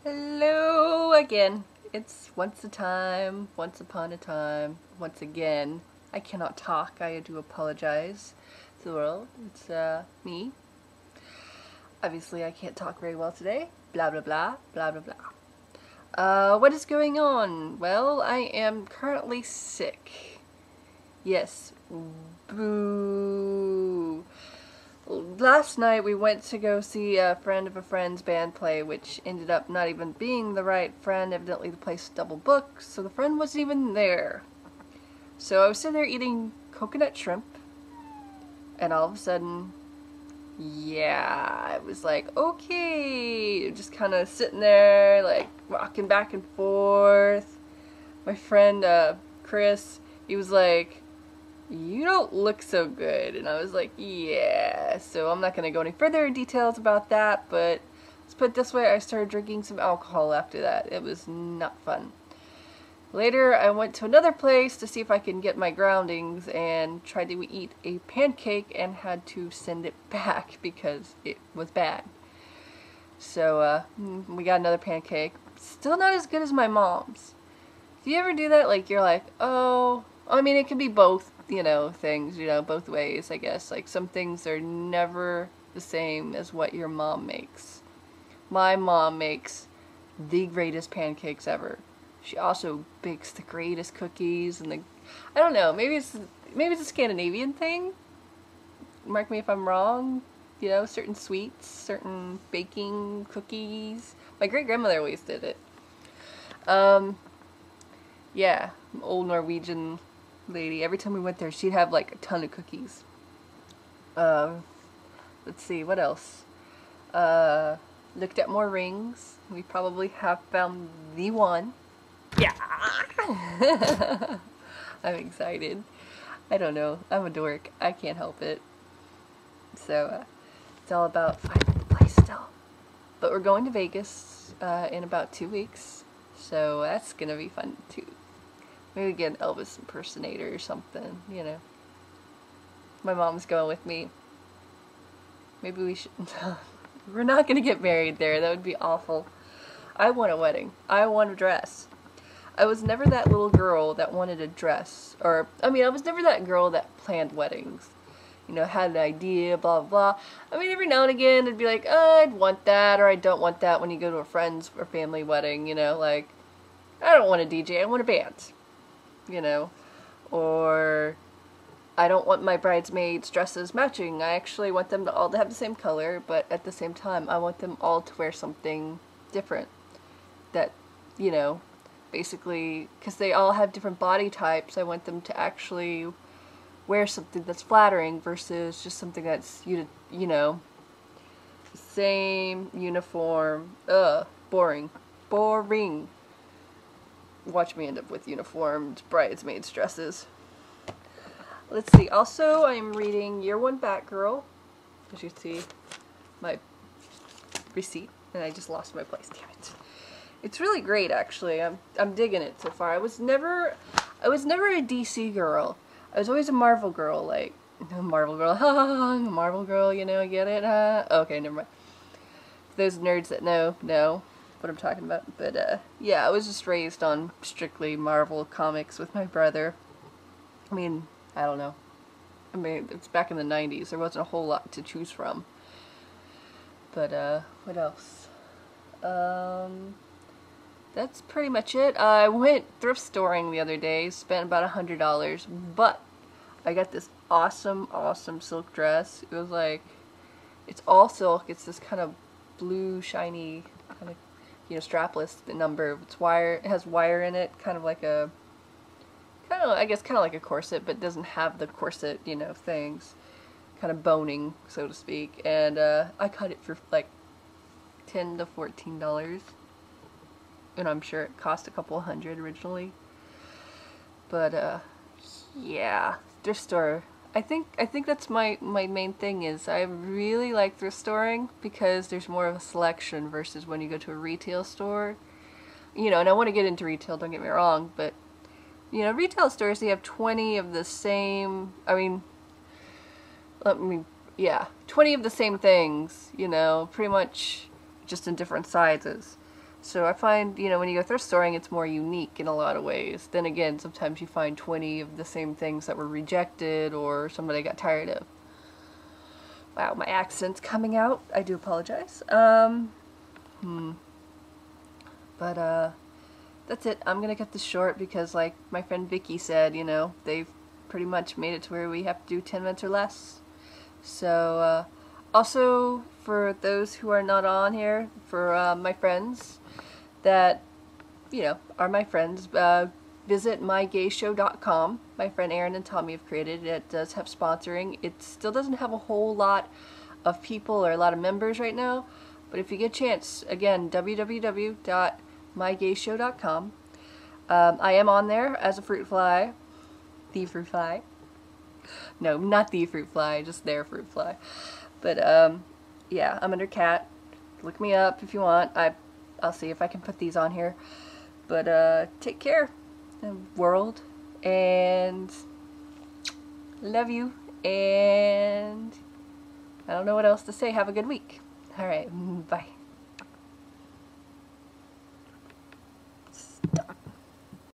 Hello again. It's once upon a time, once again. I cannot talk. I do apologize to the world. It's me. Obviously, I can't talk very well today. Blah blah blah blah blah blah. What is going on? Well, I am currently sick. Yes. Boo. Last night we went to go see a friend of a friend's band play, which ended up not even being the right friend. Evidently the place was double booked, so the friend wasn't even there. So I was sitting there eating coconut shrimp, and all of a sudden, yeah, I was like, okay, just kind of sitting there, like, rocking back and forth. My friend, Chris, he was like, "You don't look so good," and I was like, yeah. So I'm not going to go any further in details about that, but let's put it this way, I started drinking some alcohol after that. It was not fun. Later I went to another place to see if I can get my groundings and tried to eat a pancake and had to send it back because it was bad. So we got another pancake. Still not as good as my mom's. Do you ever do that? Like, you're like, oh, I mean, it can be both, you know, things, you know, both ways, I guess. Like, some things are never the same as what your mom makes. My mom makes the greatest pancakes ever. She also bakes the greatest cookies and I don't know, maybe it's a Scandinavian thing. Mark me if I'm wrong. You know, certain sweets, certain baking cookies. My great-grandmother always did it. Yeah, old Norwegian lady. Every time we went there, she'd have like a ton of cookies. Let's see, what else? Looked at more rings. We probably have found the one. Yeah! I'm excited. I don't know. I'm a dork. I can't help it. So, it's all about finding the place still. But we're going to Vegas in about 2 weeks. So that's gonna be fun too. Maybe get an Elvis impersonator or something, you know. My mom's going with me. Maybe we should... We're not gonna get married there. That would be awful. I want a wedding. I want a dress. I was never that little girl that wanted a dress. Or, I mean, I was never that girl that planned weddings. You know, had an idea, blah, blah, blah. I mean, every now and again, it'd be like, oh, I'd want that, or I don't want that when you go to a friend's or family wedding, you know, like, I don't want a DJ, I want a band, you know, or I don't want my bridesmaids' dresses matching. I actually want them to all have the same color, but at the same time, I want them all to wear something different that, you know, basically, because they all have different body types, I want them to actually wear something that's flattering versus just something that's, you know, same uniform. Boring. Boring. Watch me end up with uniformed bridesmaids' dresses. Let's see. Also, I'm reading Year One Batgirl. As you see, my receipt, and I just lost my place. Damn it. It's really great, actually. I'm digging it so far. I was never a DC girl. I was always a Marvel girl, like, Marvel girl, I'm a Marvel girl, you know, get it, okay, never mind. Those nerds that know what I'm talking about, but, yeah, I was just raised on strictly Marvel comics with my brother. I mean, I don't know. I mean, it's back in the 90s, there wasn't a whole lot to choose from. But, what else? That's pretty much it. I went thrift storing the other day, spent about $100, but I got this awesome silk dress. It was like, it's all silk. It's this kind of blue, shiny, kind of, you know, strapless number. It's wire. It has wire in it, kind of like a, I guess kind of like a corset, but doesn't have the corset, you know, things. Kind of boning, so to speak. And I got it for like $10 to $14. And I'm sure it cost a couple $100 originally. But yeah, thrift store. I think that's my main thing is I really like thrift storing because there's more of a selection versus when you go to a retail store. You know, and I want to get into retail, don't get me wrong, but you know, retail stores, they have 20 of the same, yeah, 20 of the same things, you know, pretty much just in different sizes. So I find, you know, when you go thrift storing, it's more unique in a lot of ways. Then again, sometimes you find 20 of the same things that were rejected or somebody got tired of. Wow, my accent's coming out. I do apologize. But that's it. I'm gonna cut this short because, like my friend Vicky said, you know, they've pretty much made it to where we have to do 10 minutes or less. So, also, for those who are not on here, for my friends that, you know, are my friends, visit mygayshow.com. My friend Aaron and Tommy have created it. It does have sponsoring. It still doesn't have a whole lot of people or a lot of members right now, but if you get a chance, again, www.mygayshow.com. I am on there as a fruit fly. The fruit fly. No, not the fruit fly, just their fruit fly. But, yeah, I'm under Cat. Look me up if you want. I'll see if I can put these on here. But, take care, world, and love you, and I don't know what else to say. Have a good week. Alright, bye.